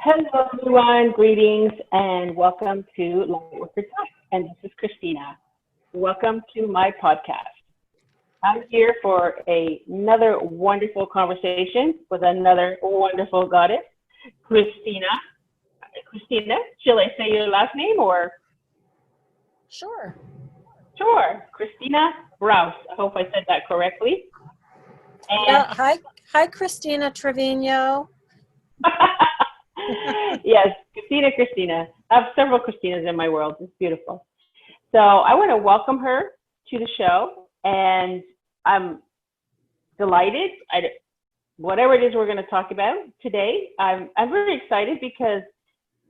Hello, everyone. Greetings and welcome to Lightworker Talk. And this is Christina. Welcome to my podcast. I'm here for another wonderful conversation with another wonderful goddess, Christina. Christina, shall I say your last name or? Sure. Sure. Christina Rouse. I hope I said that correctly. And yeah, hi, Christina Trevino. Yes, Christina. I have several Christinas in my world. It's beautiful. So I want to welcome her to the show, and I'm delighted. Whatever it is we're going to talk about today, I'm very excited because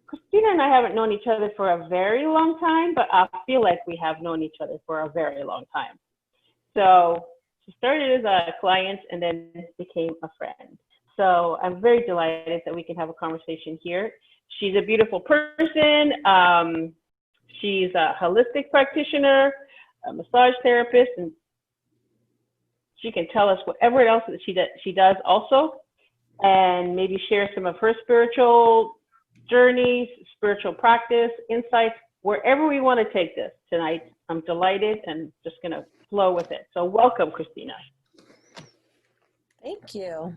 Christina and I haven't known each other for a very long time, but I feel like we have known each other for a very long time. So she started as a client and then became a friend. So I'm very delighted that we can have a conversation here. She's a beautiful person. She's a holistic practitioner, a massage therapist, and she can tell us whatever else that she does also, and maybe share some of her spiritual journeys, spiritual practice, insights, wherever we want to take this tonight. I'm delighted and just going to flow with it. So welcome, Christina. Thank you.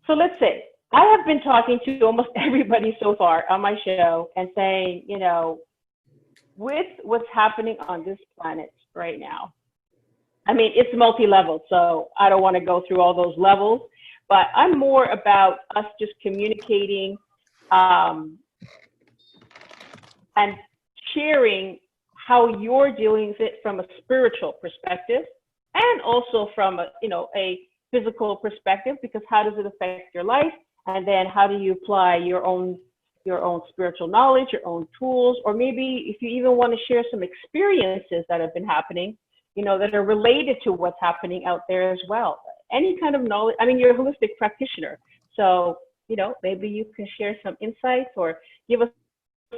So let's say I have been talking to almost everybody so far on my show and saying, you know, with what's happening on this planet right now, I mean, it's multi-level, so I don't want to go through all those levels, but I'm more about us just communicating and sharing how you're dealing with it from a spiritual perspective and also from a physical perspective, because how does it affect your life, and then how do you apply your own spiritual knowledge, your own tools, or maybe if you even want to share some experiences that have been happening, that are related to what's happening out there as well. Any kind of knowledge. I mean, you're a holistic practitioner, so maybe you can share some insights or give us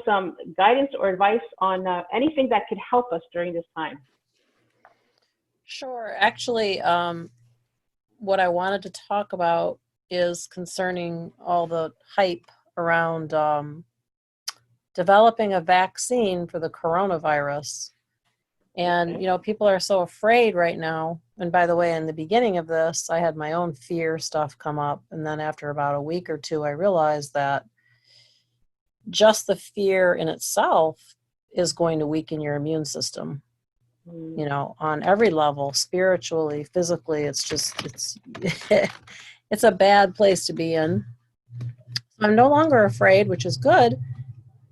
some guidance or advice on anything that could help us during this time. Sure. Actually, what I wanted to talk about is concerning all the hype around developing a vaccine for the coronavirus. And, people are so afraid right now. And by the way, in the beginning of this, I had my own fear stuff come up. And then after about a week or two, I realized that just the fear in itself is going to weaken your immune system. On every level, spiritually, physically, it's a bad place to be in. I'm no longer afraid, which is good.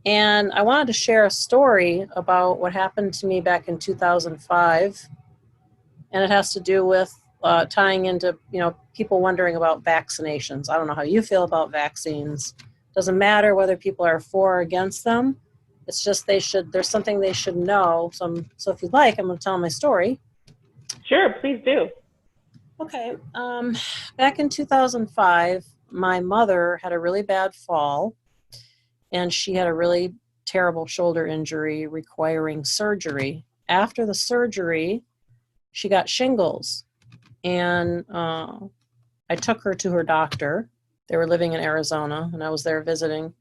And I wanted to share a story about what happened to me back in 2005. And it has to do with tying into, people wondering about vaccinations. I don't know how you feel about vaccines. Doesn't matter whether people are for or against them. It's just there's something they should know. So if you'd like, I'm going to tell my story. Sure, please do. Okay. Back in 2005, my mother had a really bad fall, and she had a really terrible shoulder injury requiring surgery. After the surgery, she got shingles, and I took her to her doctor. They were living in Arizona, and I was there visiting.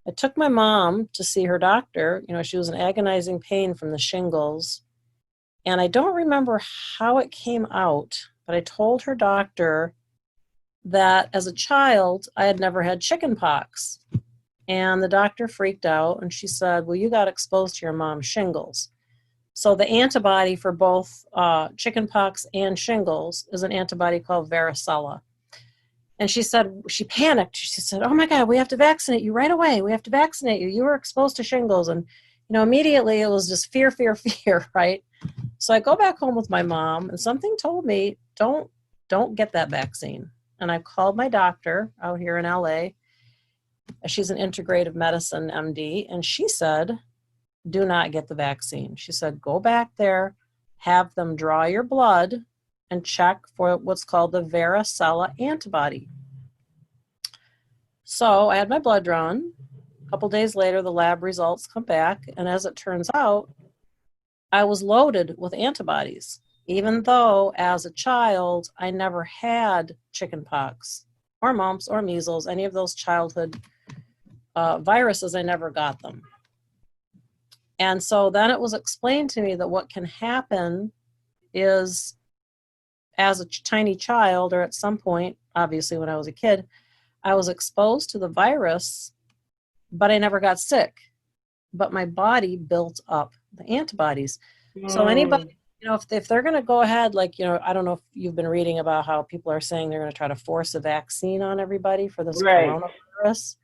I took my mom to see her doctor. She was in agonizing pain from the shingles. And I don't remember how it came out, but I told her doctor that as a child, I had never had chickenpox. And the doctor freaked out, and she said, well, you got exposed to your mom's shingles. So the antibody for both chickenpox and shingles is an antibody called varicella. And she said, she panicked. She said, oh my God, we have to vaccinate you right away. We have to vaccinate you. You were exposed to shingles. And, immediately it was just fear, right? So I go back home with my mom, and something told me, don't get that vaccine. And I called my doctor out here in LA. She's an integrative medicine MD. And she said, do not get the vaccine. She said, go back there, have them draw your blood and check for what's called the varicella antibody. So I had my blood drawn. A couple days later, the lab results come back, and as it turns out, I was loaded with antibodies, even though as a child, I never had chickenpox. or mumps or measles, any of those childhood viruses, I never got them. And so then it was explained to me that what can happen is, as a tiny child, or at some point, obviously when I was a kid, I was exposed to the virus, but I never got sick. But my body built up the antibodies. So anybody, if they're going to go ahead, like, I don't know if you've been reading about how people are saying they're going to try to force a vaccine on everybody for this coronavirus.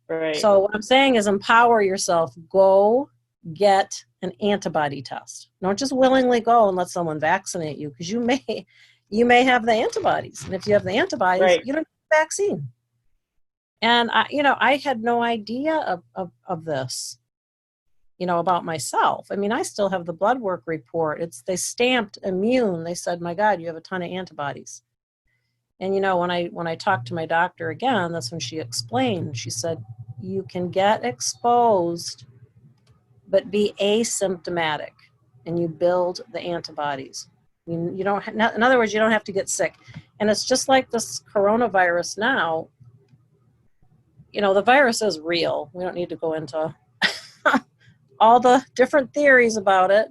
Right. So what I'm saying is empower yourself. Go get an antibody test. Don't just willingly go and let someone vaccinate you, because you may have the antibodies. And if you have the antibodies, you don't need the vaccine. And I had no idea of this, about myself. I mean, I still have the blood work report. They stamped immune. They said, my God, you have a ton of antibodies. And, when I talked to my doctor again, that's when she explained. She said, you can get exposed, but be asymptomatic, and you build the antibodies. You don't, in other words, you don't have to get sick. And it's just like this coronavirus now. The virus is real. We don't need to go into all the different theories about it,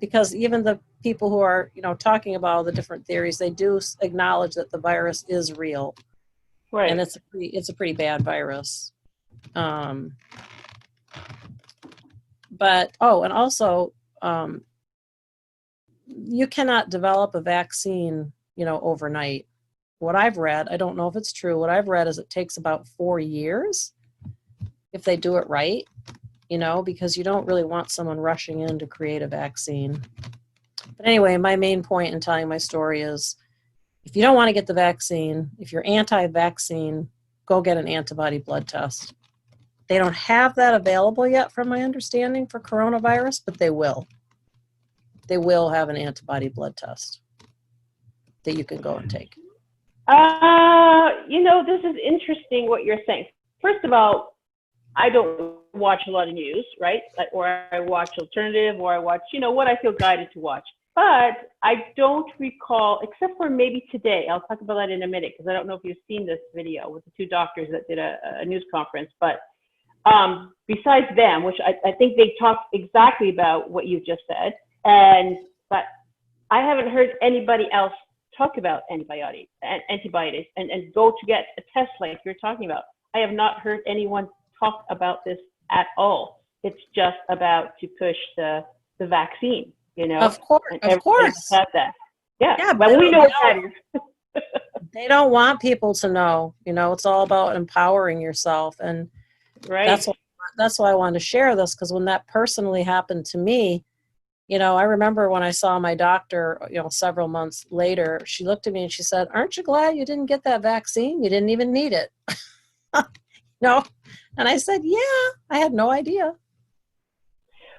because even the people who are, talking about all the different theories, they do acknowledge that the virus is real. Right. And it's a pretty bad virus. But, and also, you cannot develop a vaccine, overnight. What I've read, I don't know if it's true, what I've read is it takes about 4 years if they do it right, because you don't really want someone rushing in to create a vaccine. But anyway, my main point in telling my story is, if you don't want to get the vaccine, if you're anti-vaccine, go get an antibody blood test. They don't have that available yet, from my understanding, for coronavirus, but they will. They will have an antibody blood test that you can go and take. This is interesting what you're saying. First of all, I don't watch a lot of news, right? Or I watch alternative, or I watch, what I feel guided to watch. But I don't recall, except for maybe today, I'll talk about that in a minute, because I don't know if you've seen this video with the two doctors that did a news conference. But besides them, which I think they talked exactly about what you just said, but I haven't heard anybody else talk about antibodies and go to get a test like you're talking about. I have not heard anyone talk about this at all. It's just about to push the vaccine, Of course. Have that. Yeah, but we know what that is. They don't want people to know. It's all about empowering yourself, and that's why I wanted to share this, because when that personally happened to me, I remember when I saw my doctor, several months later, she looked at me and she said, "Aren't you glad you didn't get that vaccine? You didn't even need it." And I said, "Yeah, I had no idea."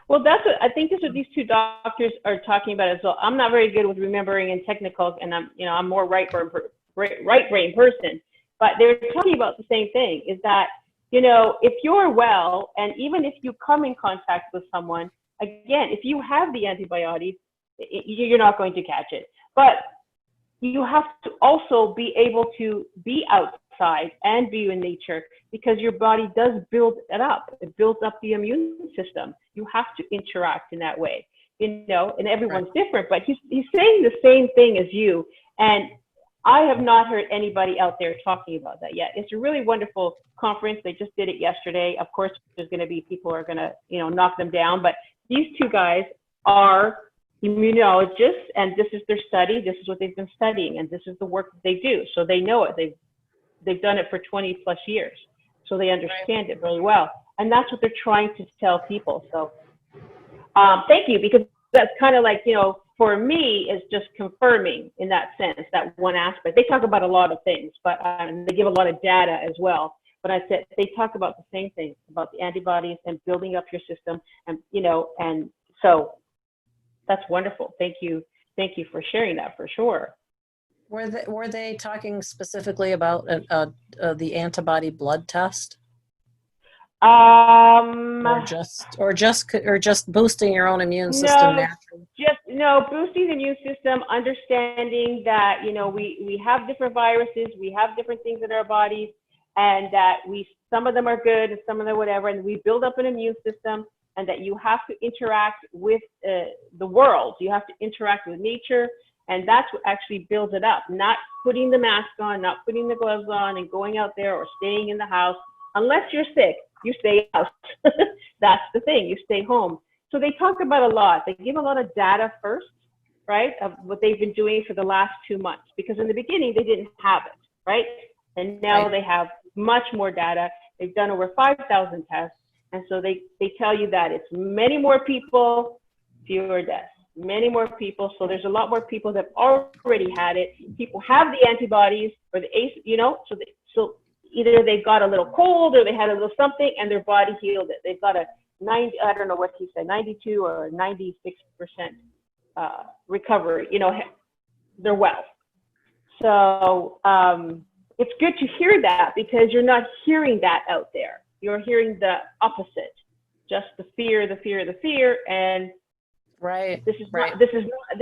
Well, I think that's what these two doctors are talking about as well. I'm not very good with remembering in technicals, and I'm more right brain person. But they were talking about the same thing, is that, if you're well, and even if you come in contact with someone, again, if you have the antibiotics, you're not going to catch it. But you have to also be able to be outside and be in nature, because your body does build it up. It builds up the immune system. You have to interact in that way, and everyone's different. But he's saying the same thing as you. And I have not heard anybody out there talking about that yet. It's a really wonderful conference. They just did it yesterday. Of course, there's going to be people who are going to, knock them down. But these two guys are immunologists, and this is their study. This is what they've been studying, and this is the work that they do. So they know it. They've done it for 20 plus years. So they understand it really well. And that's what they're trying to tell people. So thank you, because that's kind of like, for me, it's just confirming in that sense, that one aspect. They talk about a lot of things, but they give a lot of data as well. But I said, they talk about the same thing, about the antibodies and building up your system. And, and so that's wonderful. Thank you. Thank you for sharing that, for sure. Were they talking specifically about the antibody blood test? Or just boosting your own immune system No, naturally. just no boosting the immune system, understanding that we have different viruses, we have different things in our bodies, and that some of them are good and some of them whatever, and we build up an immune system, and that you have to interact with the world, you have to interact with nature, and that's what actually builds it up. Not putting the mask on, not putting the gloves on, and going out there or staying in the house. Unless you're sick, you stay out. That's the thing, you stay home. So they talk about a lot. They give a lot of data first, right, of what they've been doing for the last 2 months. Because in the beginning, they didn't have it, right? And now they have much more data. They've done over 5,000 tests. And so they tell you that it's many more people, fewer deaths. Many more people. So there's a lot more people that already had it. People have the antibodies or the ACE, so either they got a little cold or they had a little something and their body healed it. They've got a 90, I don't know what he said, 92 or 96% recovery. They're well. So it's good to hear that, because you're not hearing that out there. You're hearing the opposite, just the fear, and this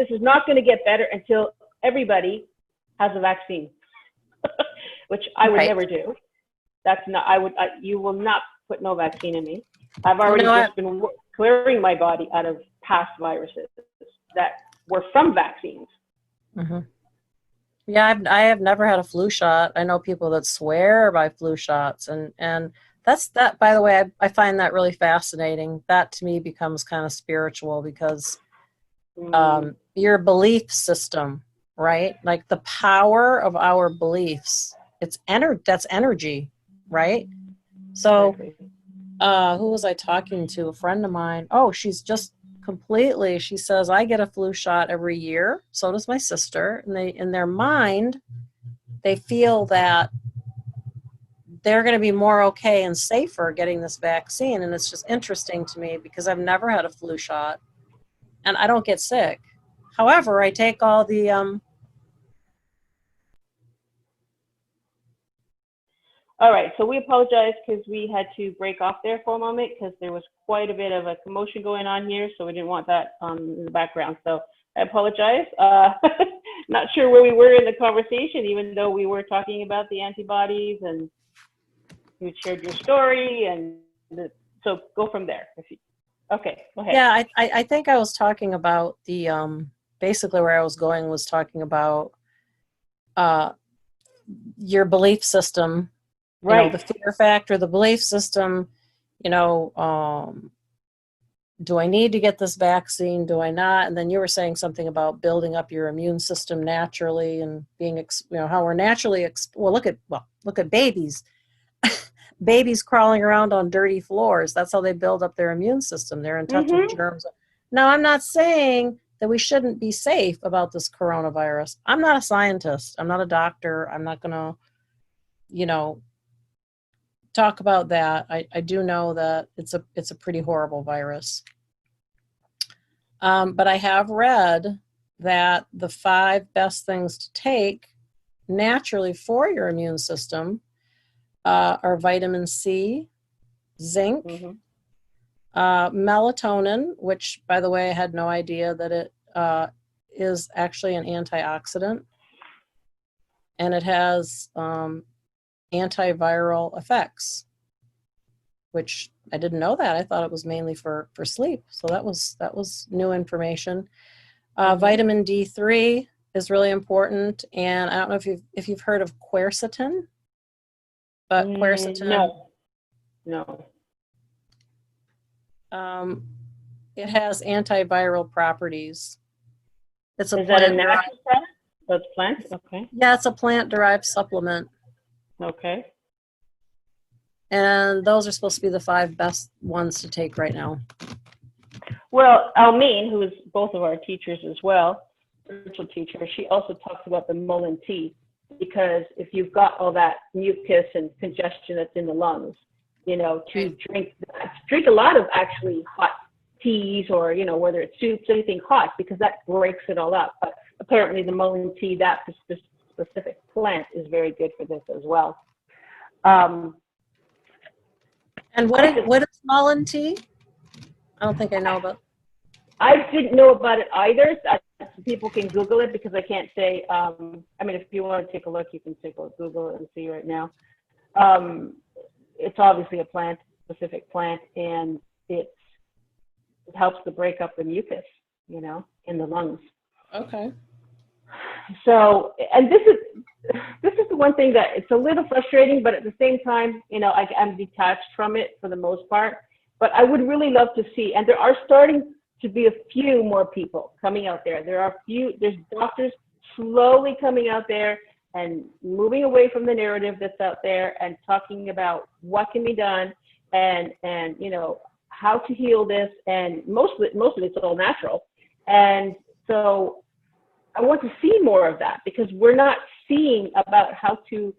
is not going to get better until everybody has a vaccine, which I would never do. That's not. You will not put no vaccine in me. I've already been clearing my body out of past viruses that were from vaccines. Mm-hmm. Yeah, I have never had a flu shot. I know people that swear by flu shots, and that's that. By the way, I find that really fascinating. That to me becomes kind of spiritual, because your belief system, right? Like the power of our beliefs. That's energy, right? So, who was I talking to? A friend of mine. Oh, she's just completely. She says, I get a flu shot every year. So does my sister. And they, in their mind, they feel that they're going to be more okay and safer getting this vaccine. And it's just interesting to me, because I've never had a flu shot and I don't get sick. However, I take all the All right, so we apologize because we had to break off there for a moment, because there was quite a bit of a commotion going on here, so we didn't want that in the background. So I apologize. Not sure where we were in the conversation, even though we were talking about the antibodies, and you shared your story, and so go from there. Okay, go ahead. Yeah, I think I was talking about the basically where I was going was talking about your belief system. Right. The fear factor, the belief system, do I need to get this vaccine? Do I not? And then you were saying something about building up your immune system naturally and being, how we're naturally, look at babies. Babies crawling around on dirty floors. That's how they build up their immune system. They're in touch with germs. Now, I'm not saying that we shouldn't be safe about this coronavirus. I'm not a scientist. I'm not a doctor. I'm not going to, talk about that. I do know that it's a pretty horrible virus. But I have read that the 5 best things to take naturally for your immune system are vitamin C, zinc, melatonin, which, by the way, I had no idea that it is actually an antioxidant, and it has antiviral effects, which I didn't know that. I thought it was mainly for sleep. So that was new information. Vitamin D3 is really important, and I don't know if you've heard of quercetin, but quercetin. No. It has antiviral properties. Is that a natural plant? That's plant? Okay. Yeah, it's a plant-derived supplement. Okay. And those are supposed to be the 5 best ones to take right now. Well, Almeen, who is both of our teachers as well, spiritual teacher, she also talks about the mullein tea, because if you've got all that mucus and congestion that's in the lungs, to drink a lot of actually hot teas, or, whether it's soups, anything hot, because that breaks it all up. But apparently the mullein tea, that specific plant, is very good for this as well. And what is Mullen tea? I don't think I know about. I didn't know about it either. People can Google it because I can't say. I mean, if you want to take a look, you can Google it and see right now. It's obviously a plant-specific plant, and it helps to break up the mucus, you know, in the lungs. Okay. So, and this is the one thing that it's a little frustrating, but at the same time, you know, I'm detached from it for the most part. But I would really love to see, and there are starting to be a few more people coming out there. There's doctors slowly coming out there and moving away from the narrative that's out there and talking about what can be done and you know, how to heal this, and most of it's all natural. And so I want to see more of that, because we're not seeing about how to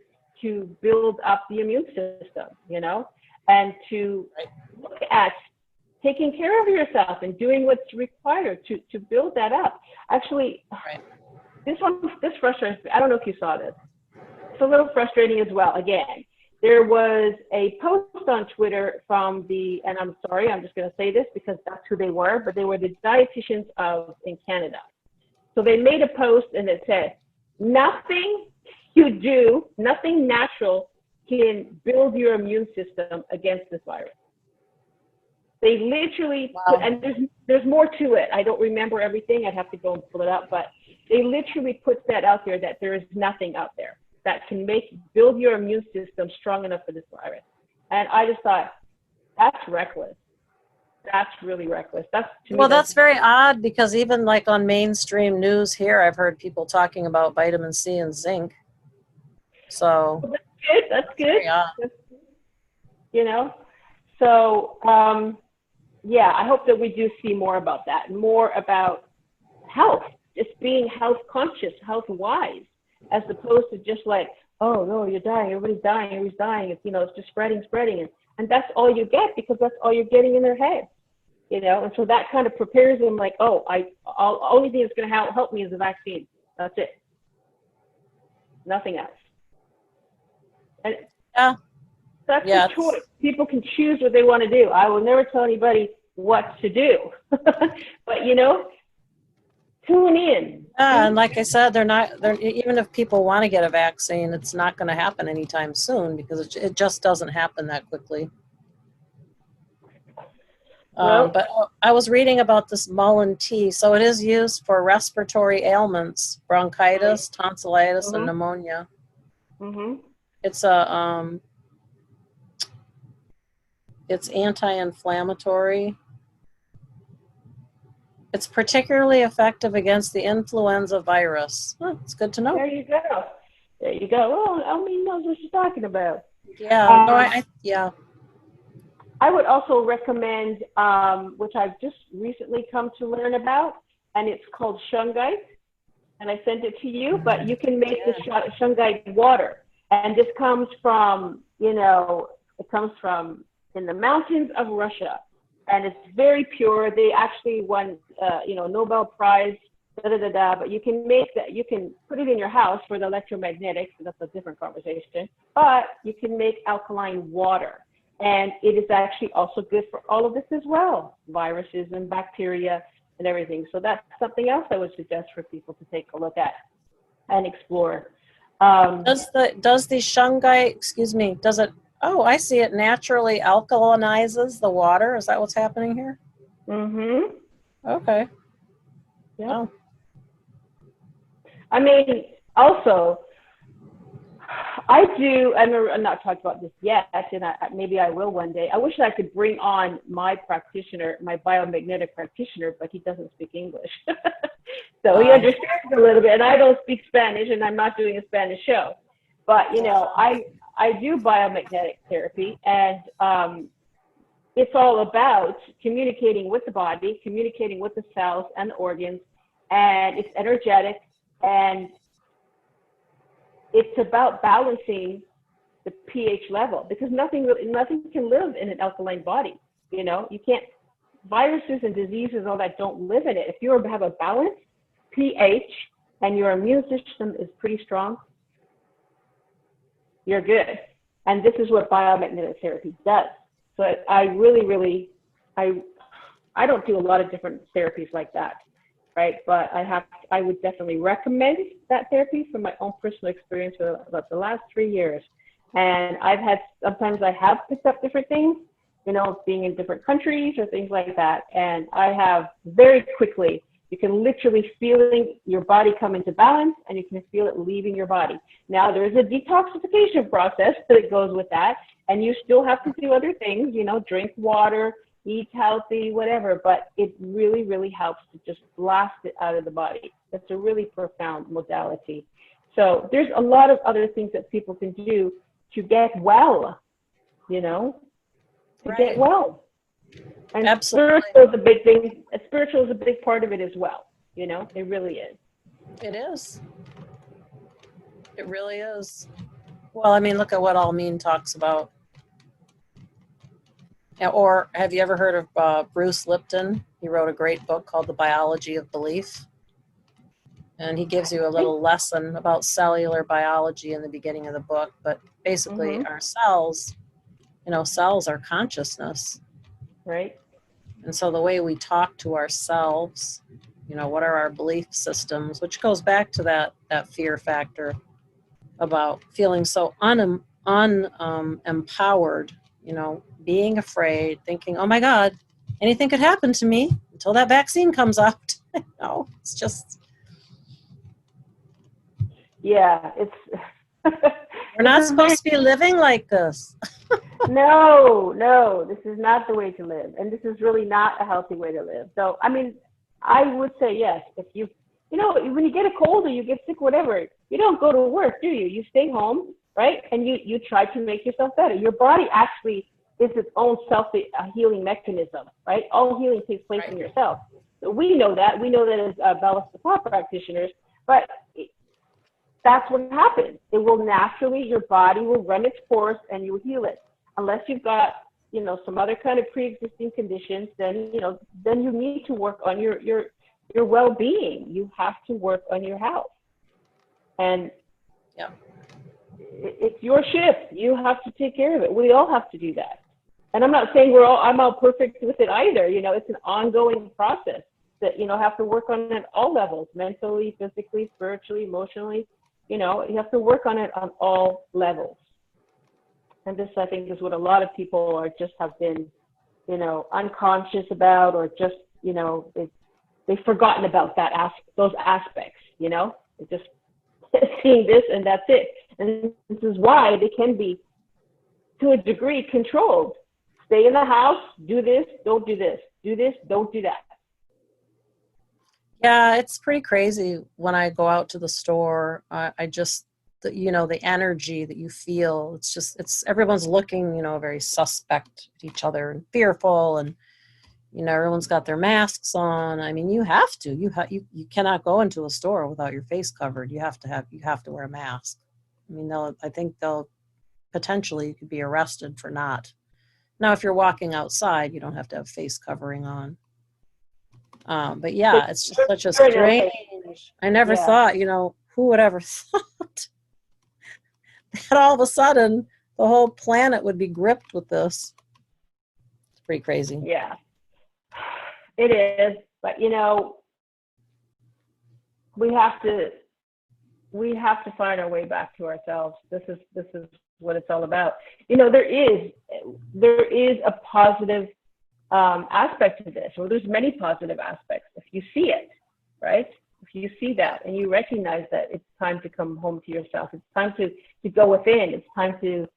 build up the immune system, you know, and to look at taking care of yourself and doing what's required to build that up. Actually, this frustrates me. I don't know if you saw this. It's a little frustrating as well. Again, there was a post on Twitter from and I'm sorry, I'm just going to say this because that's who they were, but they were the dietitians in Canada. So they made a post and it said, nothing you do, nothing natural can build your immune system against this virus. They literally, wow. And there's more to it. I don't remember everything. I'd have to go and pull it up, but they literally put that out there, that there is nothing out there that can build your immune system strong enough for this virus. And I just thought, that's reckless. That's really reckless. That's very odd, because even like on mainstream news here, I've heard people talking about vitamin C and zinc. So well, that's good. Very odd. You know, so yeah, I hope that we do see more about that, more about health, just being health conscious, health wise, as opposed to just like, oh no, you're dying, everybody's dying. It's, you know, it's just spreading, and that's all you get, because that's all you're getting in their head, you know. And so that kind of prepares them, like, oh, only thing that's going to help me is the vaccine. That's it, nothing else. And that's a choice. People can choose what they want to do. I will never tell anybody what to do, but you know, tune in. And like I said, they're even if people want to get a vaccine, it's not going to happen anytime soon, because it just doesn't happen that quickly. But I was reading about this Mullen tea. So it is used for respiratory ailments, bronchitis, tonsillitis, and pneumonia. Mm-hmm. It's anti-inflammatory. It's particularly effective against the influenza virus. Oh, it's good to know. There you go. Well, Elmi knows what she's talking about. Yeah. I would also recommend, which I've just recently come to learn about, and it's called shungite. And I sent it to you, but you can make this shungite water. And this comes from, you know, in the mountains of Russia. And it's very pure. They actually won, Nobel Prize, but you can make that, you can put it in your house for the electromagnetics, so that's a different conversation, but you can make alkaline water. And it is actually also good for all of this as well, viruses and bacteria and everything. So that's something else I would suggest for people to take a look at and explore. Does the shungite, does it, oh, I see, it naturally alkalinizes the water. Is that what's happening here? Mm-hmm. Okay. Yeah. Oh. I mean, also, I'm not talking about this yet, and maybe I will one day. I wish I could bring on my practitioner, my biomagnetic practitioner, but he doesn't speak English. So he understands a little bit, and I don't speak Spanish, and I'm not doing a Spanish show. But, you know, I do biomagnetic therapy, and it's all about communicating with the body, communicating with the cells and the organs, and it's energetic, and it's about balancing the pH level, because nothing can live in an alkaline body. You know, you can't, viruses and diseases, all that, don't live in it. If you have a balanced pH and your immune system is pretty strong, you're good. And this is what biomagnetic therapy does. So I really, really, I don't do a lot of different therapies like that, right? But I would definitely recommend that therapy from my own personal experience for about the last 3 years. And sometimes I have picked up different things, being in different countries or things like that. And I have very quickly, you can literally feeling your body come into balance, and you can feel it leaving your body. Now, there's a detoxification process that goes with that, and you still have to do other things, drink water, eat healthy, whatever, but it really, really helps to just blast it out of the body. That's a really profound modality. So there's a lot of other things that people can do to get well, get well. And Absolutely. spiritual is a big thing. Spiritual is a big part of it as well. It really is. It is. It really is. Well, I mean, look at what Almeen talks about. Or have you ever heard of Bruce Lipton? He wrote a great book called The Biology of Belief. And he gives you a little lesson about cellular biology in the beginning of the book. But basically, our cells, cells are consciousness. Right. And so the way we talk to ourselves, what are our belief systems, which goes back to that fear factor about feeling so empowered, being afraid, thinking, oh my God, anything could happen to me until that vaccine comes out. It's just. Yeah, it's. We're not supposed to be living like this. No, this is not the way to live. And this is really not a healthy way to live. So, I mean, I would say yes. If when you get a cold or you get sick, whatever, you don't go to work, do you? You stay home, right? And you try to make yourself better. Your body actually is its own self-healing mechanism, right? All healing takes place in yourself. So we know that. We know that as Bella Spa practitioners, but that's what happens. It will naturally, your body will run its course and you will heal it. Unless you've got, some other kind of pre-existing conditions, then you need to work on your well-being. You have to work on your health. And it's your shift. You have to take care of it. We all have to do that. And I'm not saying I'm all perfect with it either. It's an ongoing process that, have to work on at all levels, mentally, physically, spiritually, emotionally. You have to work on it on all levels. And this, I think, is what a lot of people have been, unconscious about, or just, they've forgotten about those aspects, They're just seeing this and that's it. And this is why they can be, to a degree, controlled. Stay in the house, do this, don't do this. Do this, don't do that. Yeah, it's pretty crazy when I go out to the store. I just, the energy that you feel, everyone's looking, very suspect at each other and fearful, and, everyone's got their masks on. I mean, you have to, you cannot go into a store without your face covered. You have to wear a mask. I mean, I think they'll potentially, you could be arrested for not. Now, if you're walking outside, you don't have to have face covering on. But yeah, it's just such a strange, I never thought, who would ever thought that all of a sudden the whole planet would be gripped with this. It's pretty crazy. Yeah, it is. But, we have to find our way back to ourselves. This is what it's all about. There is a positive aspect to this, or there's many positive aspects if you see it, right? If you see that and you recognize that it's time to come home to yourself, it's time to go within, it's time to,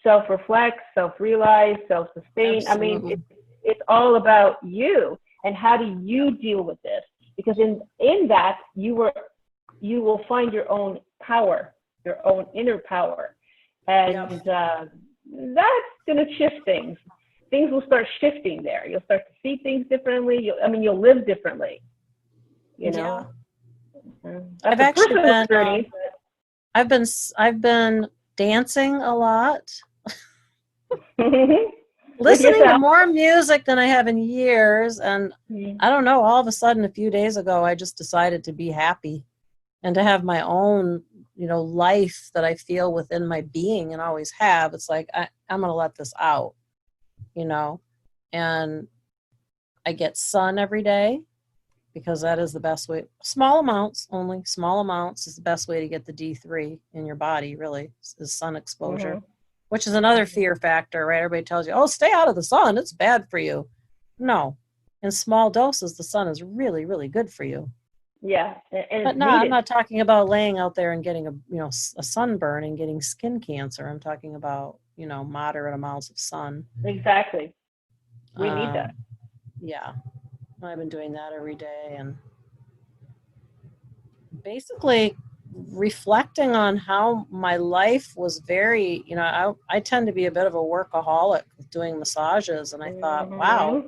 self-reflect, self-realize, self-sustain. Absolutely. I mean, it's all about you and how do you deal with this? Because in that you will find your own power, your own inner power, and that's going to shift things. Things will start shifting there. You'll start to see things differently. You'll live differently. Yeah. I've actually been, I've been dancing a lot, listening to more music than I have in years. And I don't know, all of a sudden, a few days ago, I just decided to be happy and to have my own, life that I feel within my being and always have. It's like, I'm going to let this out. you know, and I get sun every day because that is the best way. Small amounts, only small amounts is the best way to get the D3 in your body, really, is sun exposure, which is another fear factor, right? Everybody tells you, oh, stay out of the sun. It's bad for you. No, in small doses, the sun is really, really good for you. Yeah, and But no, I'm not talking about laying out there and getting a sunburn and getting skin cancer. I'm talking about, moderate amounts of sun. Exactly. We need that. Yeah. I've been doing that every day and basically reflecting on how my life was very, I tend to be a bit of a workaholic with doing massages. And I thought, wow,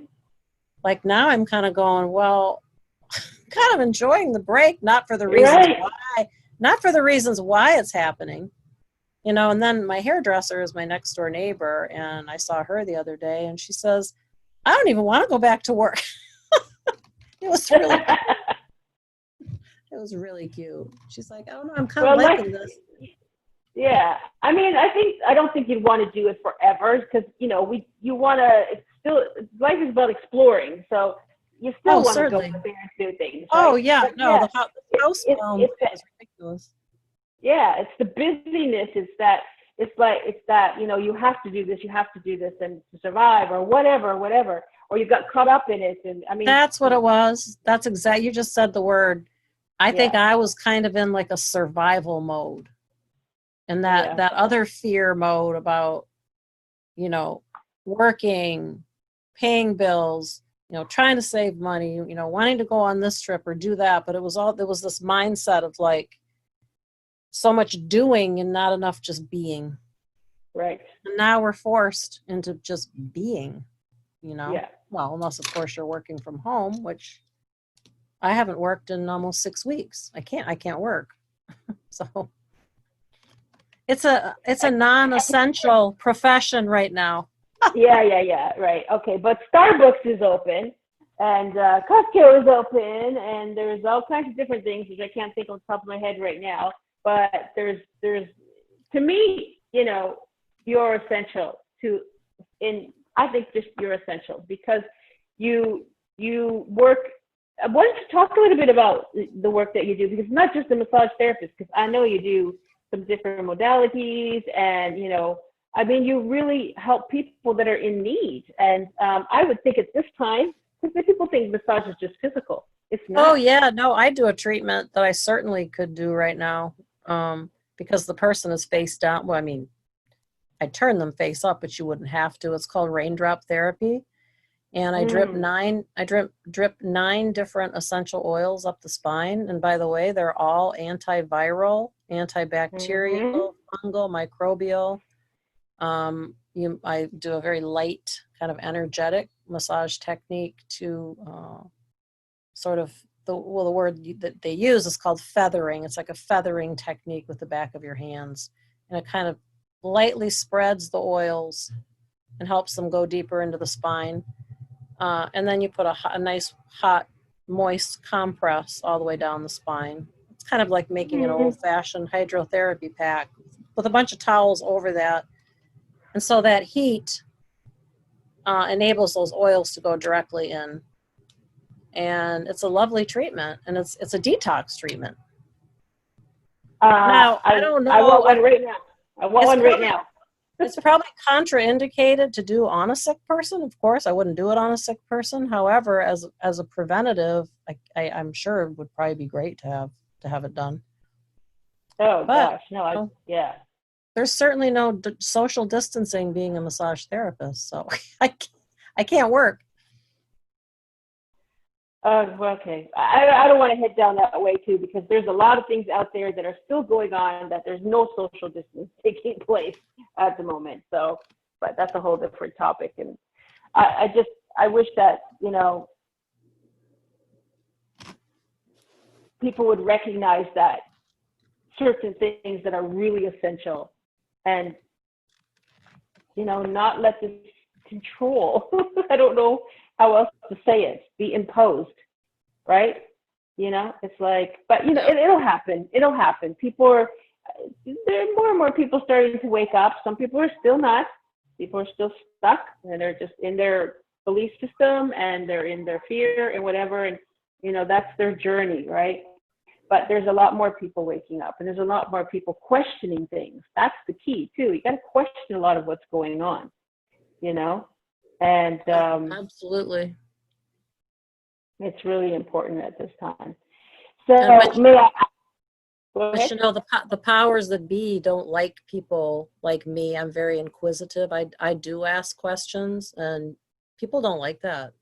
like now I'm kind of going, well, kind of enjoying the break, not for the reasons why it's happening, and then my hairdresser is my next door neighbor. And I saw her the other day and she says, I don't even want to go back to work. It was really cute. She's like, oh no, I'm kind of liking this. Yeah. I mean, I don't think you'd want to do it forever because, you want to, life is about exploring. So you still want to go there and do things. Right? Oh yeah. But no, the house is ridiculous. Yeah. It's the busyness. It's that, you have to do this and to survive or whatever, or you got caught up in it. And I mean, that's what it was. That's exactly, you just said the word. I think I was kind of in like a survival mode and that other fear mode about, working, paying bills, trying to save money, wanting to go on this trip or do that. But there was this mindset of like so much doing and not enough just being. Right. And now we're forced into just being, Yeah. Well, unless of course you're working from home, which I haven't worked in almost 6 weeks. I can't work. So it's a non-essential profession right now. Yeah. Right. Okay. But Starbucks is open and Costco is open and there's all kinds of different things which I can't think on the top of my head right now. But there's to me, you're essential I think just you're essential because you work. I wanted to talk a little bit about the work that you do because not just a massage therapist, because I know you do some different modalities and, you really help people that are in need. And I would think at this time, because people think massage is just physical. It's not. Oh, yeah. No, I do a treatment that I certainly could do right now because the person is face down. Well, I turn them face up, but you wouldn't have to. It's called Raindrop Therapy. And I drip 9 different essential oils up the spine. And by the way, they're all antiviral, antibacterial, fungal, microbial. I do a very light kind of energetic massage technique to sort of the word that they use is called feathering. It's like a feathering technique with the back of your hands. And it kind of lightly spreads the oils and helps them go deeper into the spine. And then you put a nice, hot, moist compress all the way down the spine. It's kind of like making an old-fashioned hydrotherapy pack with a bunch of towels over that. And so that heat enables those oils to go directly in. And it's a lovely treatment, and it's a detox treatment. Now, I don't know. I want one right now. It's probably contraindicated to do on a sick person. Of course, I wouldn't do it on a sick person. However, as a preventative, I'm sure it would probably be great to have it done. Oh, gosh. No, yeah. There's certainly no social distancing being a massage therapist, so I can't work. Okay. I don't want to head down that way too, because there's a lot of things out there that are still going on that there's no social distance taking place at the moment. So, but that's a whole different topic. And I wish that, people would recognize that certain things that are really essential and, not let this control. I don't know how else to say it, be imposed, right? It's like, but it'll happen. There are more and more people starting to wake up. Some people are still not, People are still stuck, and they're just in their belief system, and they're in their fear and whatever, and that's their journey, right? But there's a lot more people waking up, and there's a lot more people questioning things. That's the key too. You got to question a lot of what's going on, and absolutely, it's really important at this time. So but the powers that be don't like people like me. I'm very inquisitive. I do ask questions, and people don't like that.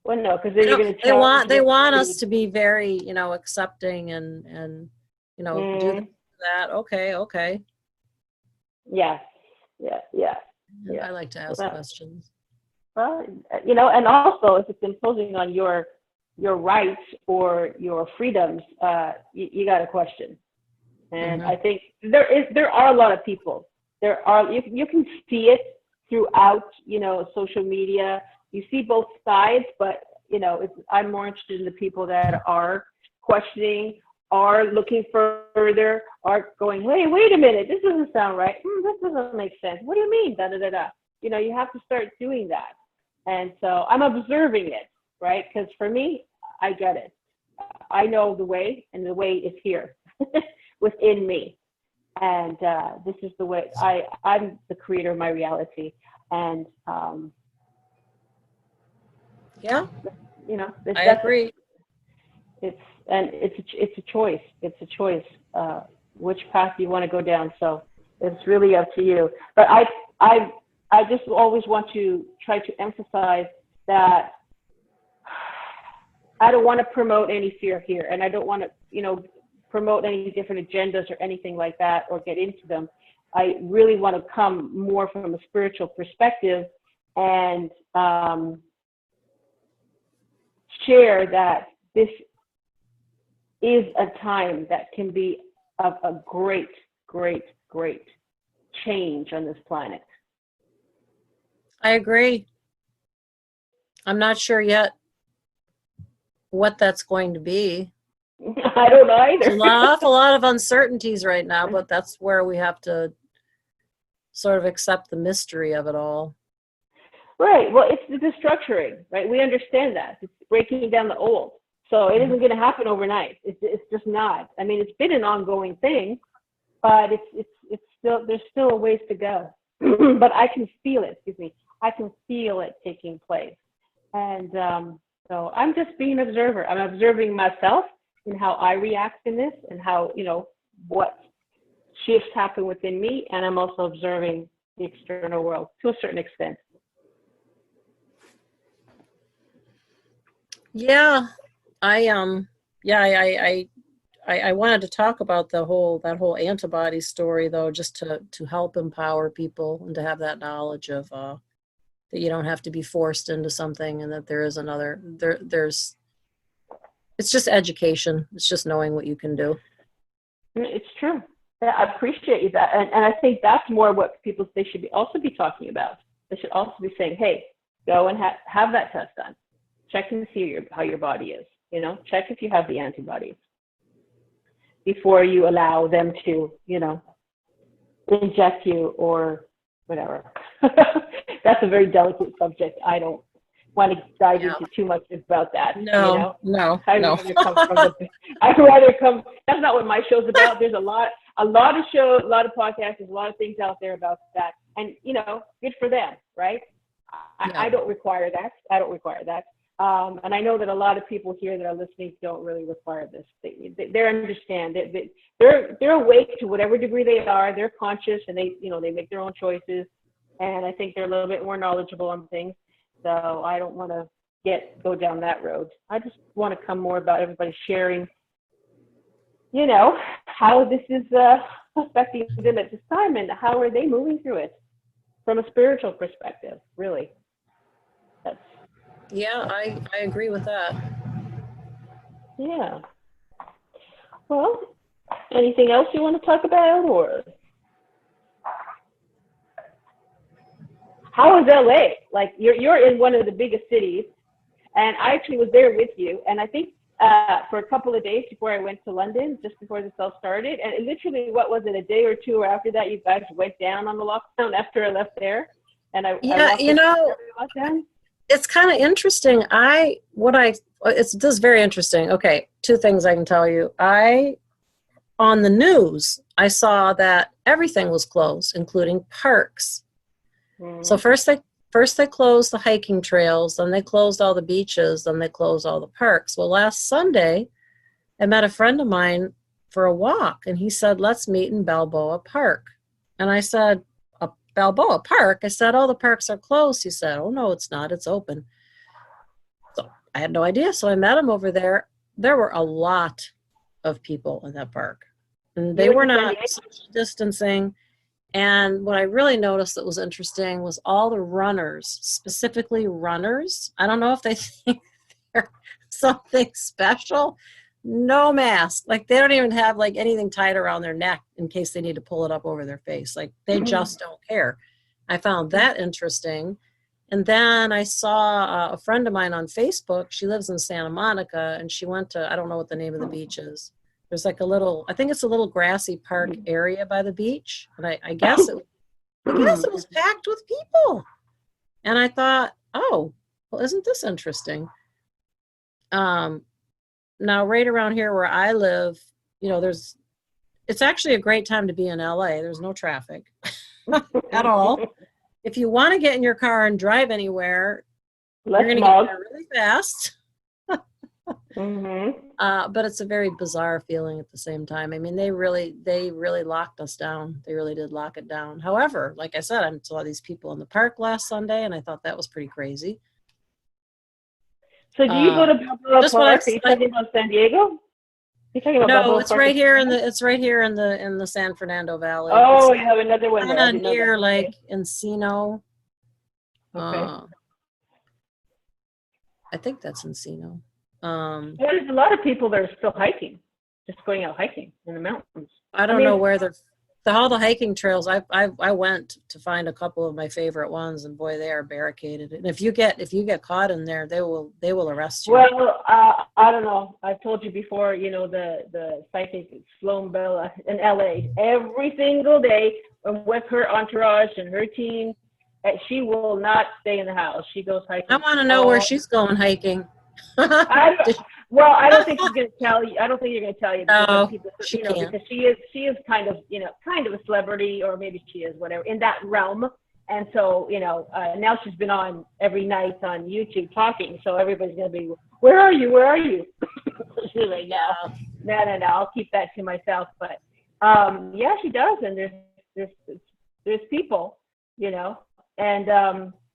Well, no, because then you're going to they want us to be very accepting and do that. Okay. Yes. I like to ask questions. Well, and also if it's imposing on your rights or your freedoms, you got to question. And I think there are a lot of people. There are you can see it throughout social media. You see both sides, but I'm more interested in the people that are questioning, are looking further, are going, hey, wait a minute, this doesn't sound right. This doesn't make sense. What do you mean? You have to start doing that. And so I'm observing it, right? Because for me, I get it. I know the way, and the way is here within me. And this is the way I'm the creator of my reality. And I agree. It's a choice. It's a choice which path you want to go down. So it's really up to you. But I just always want to try to emphasize that I don't want to promote any fear here, and I don't want to promote any different agendas or anything like that or get into them. I really want to come more from a spiritual perspective and share that this is a time that can be of a great, great, great change on this planet. I agree. I'm not sure yet what that's going to be. I don't know either. There's an awful lot of uncertainties right now, but that's where we have to sort of accept the mystery of it all. Right. Well, it's the destructuring, right? We understand that. It's breaking down the old. So it isn't going to happen overnight. It's just not. I mean, it's been an ongoing thing, but it's still, there's still a ways to go. But I can feel it. I can feel it taking place. And so I'm just being an observer. I'm observing myself and how I react in this, and how, what shifts happen within me. And I'm also observing the external world to a certain extent. Yeah, I wanted to talk about that whole antibody story, though, just to help empower people and to have that knowledge of that you don't have to be forced into something, and that there is another there's it's just education. It's just knowing what you can do. It's true. I appreciate you that, and I think that's more what they should also be talking about. They should also be saying, hey, go and have that test done. Check and see how your body is. Check if you have the antibodies before you allow them to, inject you or whatever. That's a very delicate subject. I don't want to dive into too much about that. No. I'd rather come. That's not what my show's about. There's a lot of shows, a lot of podcasts, there's a lot of things out there about that. And, good for them, right? I don't require that. And I know that a lot of people here that are listening don't really require this. They understand that they're awake to whatever degree they are. They're conscious, and they make their own choices. And I think they're a little bit more knowledgeable on things. So I don't want to go down that road. I just want to come more about everybody sharing, how this is affecting them at this time, and how are they moving through it from a spiritual perspective, really. Yeah, I agree with that. Yeah. Well, anything else you want to talk about, or how is LA? Like, you're in one of the biggest cities, and I actually was there with you, and I think for a couple of days before I went to London, just before this all started. And literally, what was it, a day or two after that, you guys went down on the lockdown after I left there? And I walked lockdown. It's kind of interesting. This is very interesting. Okay, two things I can tell you. On the news, I saw that everything was closed, including parks. So first they closed the hiking trails, then they closed all the beaches, then they closed all the parks. Well, last Sunday, I met a friend of mine for a walk, and he said, let's meet in Balboa Park. And I said, a Balboa Park? I said, all the parks are closed. He said, oh, no, it's not. It's open. So I had no idea. So I met him over there. There were a lot of people in that park. And they were not social distancing. And what I really noticed that was interesting was all the runners, specifically runners. I don't know if they think they're something special. No mask. Like they don't even have like anything tied around their neck in case they need to pull it up over their face. Like they just don't care. I found that interesting. And then I saw a friend of mine on Facebook. She lives in Santa Monica, and she went to, I don't know what the name of the beach is. There's like I think it's a little grassy park area by the beach. And I guess it was packed with people. And I thought, oh, well, isn't this interesting? Now, right around here where I live, it's actually a great time to be in LA. There's no traffic at all. If you want to get in your car and drive anywhere, you're going to get there really fast. But it's a very bizarre feeling at the same time. I mean, they really locked us down. They really did lock it down. However, like I said, I saw these people in the park last Sunday, and I thought that was pretty crazy. So do you go to Balboa Park? Are you talking about San Diego? You're talking about Balboa it's Park right here in the San Fernando Valley. Oh, you have another one there. Near like Encino. Okay. I think that's Encino. There's a lot of people that are still hiking, just going out hiking in the mountains. I don't know where all the hiking trails. I went to find a couple of my favorite ones, and boy, they are barricaded. And if you get caught in there, they will arrest you. Well, I don't know. I've told you before. The psychic Sloan Bella in LA every single day with her entourage and her team. She will not stay in the house. She goes hiking. I want to know where she's going hiking. I don't think she's going to tell you. I don't think you're going to tell you. Because she is kind of a celebrity, or maybe she is whatever in that realm. And so, now she's been on every night on YouTube talking. So everybody's going to be, where are you? Where are you? She's like, no, I'll keep that to myself. But yeah, she does. And there's people,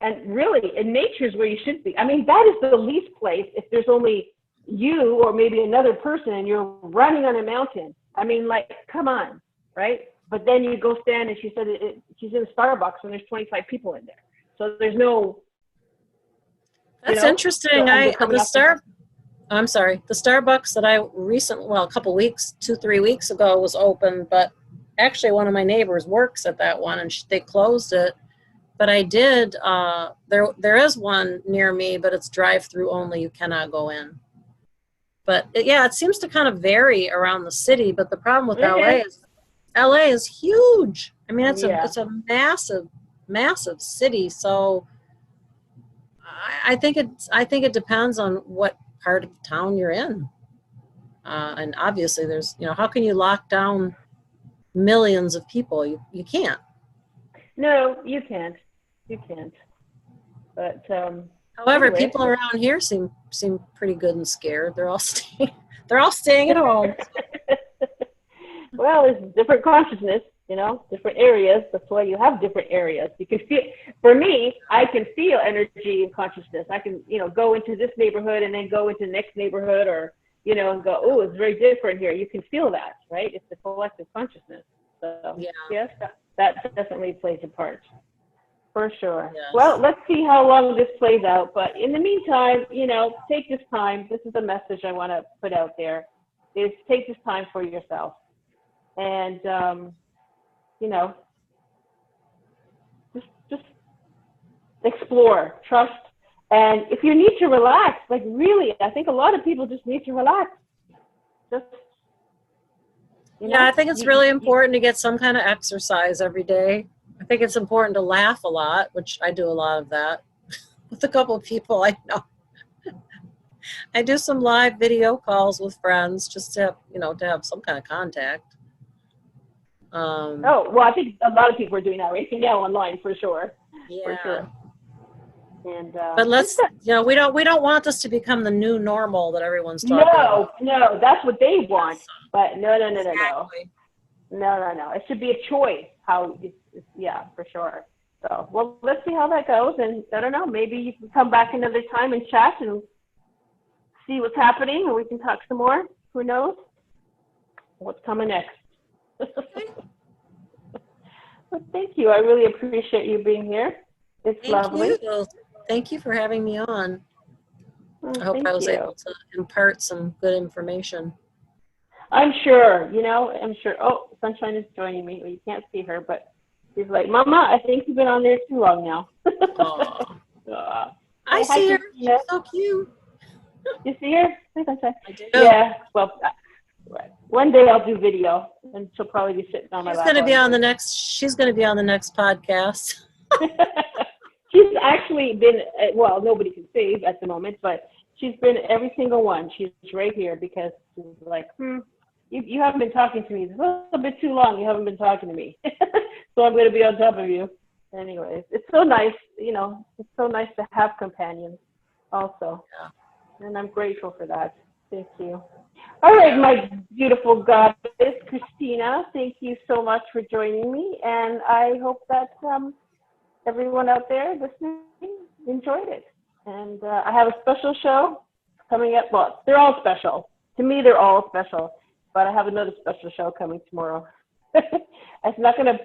and really, in nature's where you should be. I mean, that is the least place if there's only you or maybe another person and you're running on a mountain. I mean, like, come on, right? But then you go stand, and she said she's in a Starbucks and there's 25 people in there. So there's no. That's interesting. I'm sorry. The Starbucks that I a couple weeks, 2-3 weeks ago was open, but actually one of my neighbors works at that one, and they closed it. But I did, there is one near me, but it's drive-through only. You cannot go in. But it seems to kind of vary around the city. But the problem with LA is huge. I mean, it's a massive, massive city. So I think it depends on what part of town you're in. And obviously there's, how can you lock down millions of people? You can't. No, you can't. You can't. But however, anyway, people around here seem pretty good and scared. They're all staying at home. Well, there's different consciousness, different areas. That's why you have different areas. You can feel. For me, I can feel energy and consciousness. I can, go into this neighborhood and then go into the next neighborhood, or and go, oh, it's very different here. You can feel that, right? It's the collective consciousness. So yes, that definitely plays a part. For sure. Yes. Well, let's see how long this plays out. But in the meantime, take this time. This is the message I want to put out there, is take this time for yourself. And, just explore, trust, And if you need to relax, like really, I think a lot of people just need to relax. Just, I think it's really important to get some kind of exercise every day. I think it's important to laugh a lot, which I do a lot of that with a couple of people I know. I do some live video calls with friends just to have, to have some kind of contact. Well, I think a lot of people are doing that right now online for sure. Yeah. For sure. And but let's, we don't want this to become the new normal that everyone's talking about. No, that's what they want. But no. Exactly. No. It should be a choice. Yeah, for sure. So, well, let's see how that goes. And I don't know, maybe you can come back another time and chat and see what's happening, and we can talk some more. Who knows what's coming next? Well, thank you. I really appreciate you being here. It's lovely. Thank you for having me on. Well, I hope I was able to impart some good information. I'm sure. Oh, Sunshine is joining me. Well, you can't see her, but she's like, Mama, I think you've been on there too long now. I see her. She's so cute. You see her? I do. Yeah. Well, one day I'll do video, and she'll probably be sitting on my lap. She's going to be on the next podcast. She's actually been, well, nobody can see at the moment, but she's been every single one. She's right here because she's like, you haven't been talking to me. It's a little bit too long. You haven't been talking to me. So I'm going to be on top of you. Anyways, it's so nice, it's so nice to have companions also. Yeah. And I'm grateful for that. Thank you. All right, my beautiful goddess, Christina, thank you so much for joining me. And I hope that everyone out there listening enjoyed it. And I have a special show coming up. Well, they're all special. To me, they're all special. But I have another special show coming tomorrow. I'm not gonna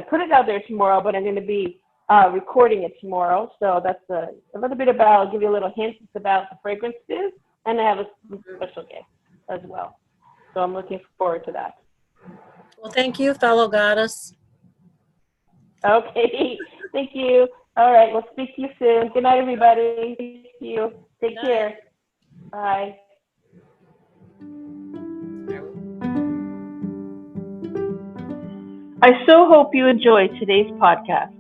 put it out there tomorrow, but I'm gonna be recording it tomorrow. So that's a little bit about. I'll give you a little hint. It's about the fragrances, and I have a special guest as well. So I'm looking forward to that. Well, thank you, fellow goddess. Okay, thank you. All right, we'll speak to you soon. Good night, everybody. Thank you. Take care. Bye. I so hope you enjoyed today's podcast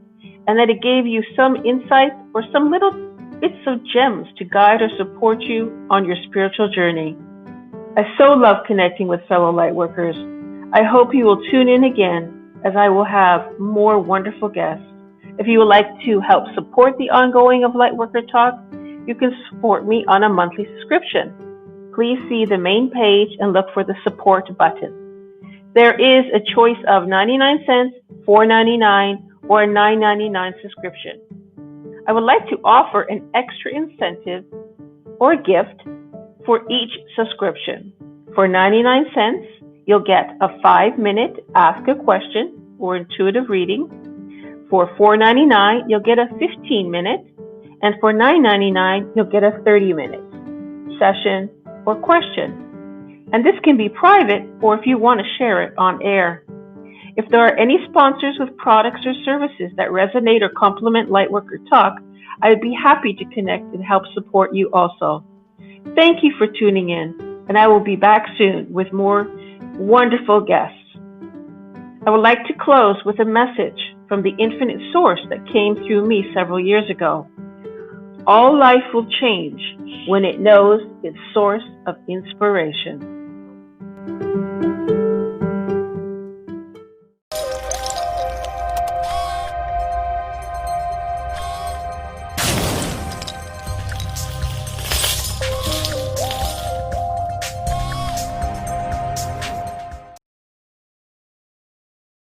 and that it gave you some insights or some little bits of gems to guide or support you on your spiritual journey. I so love connecting with fellow lightworkers. I hope you will tune in again as I will have more wonderful guests. If you would like to help support the ongoing of Lightworker Talk, you can support me on a monthly subscription. Please see the main page and look for the support button. There is a choice of 99 cents, $4.99, or a $9.99 subscription. I would like to offer an extra incentive or gift for each subscription. For 99 cents, you'll get a 5-minute Ask a Question or intuitive reading. For $4.99, you'll get a 15-minute, and for $9.99, you'll get a 30-minute session or question. And this can be private, or if you want to share it on air. If there are any sponsors with products or services that resonate or complement Lightworker Talk, I would be happy to connect and help support you also. Thank you for tuning in, and I will be back soon with more wonderful guests. I would like to close with a message from the infinite source that came through me several years ago. All life will change when it knows its source of inspiration.